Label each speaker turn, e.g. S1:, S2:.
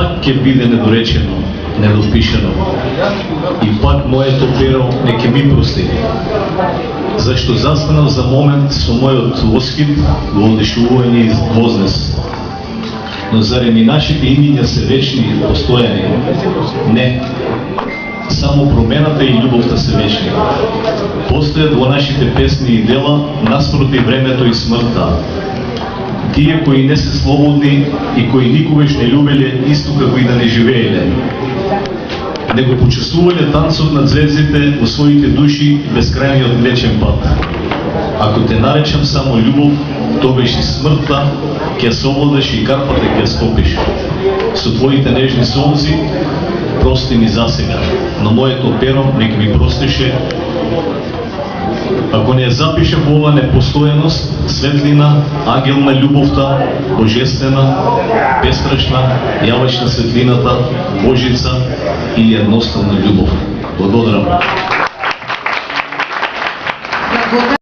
S1: пак ќе биде недоречено, недопишено. И пак моето перо не ќе ми прости. Зашто застанав за момент со мојот восхит во одишување из вознес. Но зарем и нашите имиња се вечни и постојани? Не. Само промената и љубовта се вечни. Постојат во нашите песни и дела наспроти времето и смртта. Тие кои не се слободни и кои никогаш не љубеле исто како и да не живееле. Не го почувствувале танцот на звездите во своите души безкрајниот млечен пат. Ако те наречам само љубов, тогаш и смртта ќе совладаш и карпата ќе стопиш. Со твоите нежни солзи прости ми засега, но моето перо нека ми простише. Ако не запише во ова непостојаност, светлина, ангел на љубовта, божествена, бестрашна, јавач на светлината, Божица или едноставна љубов. Благодарам.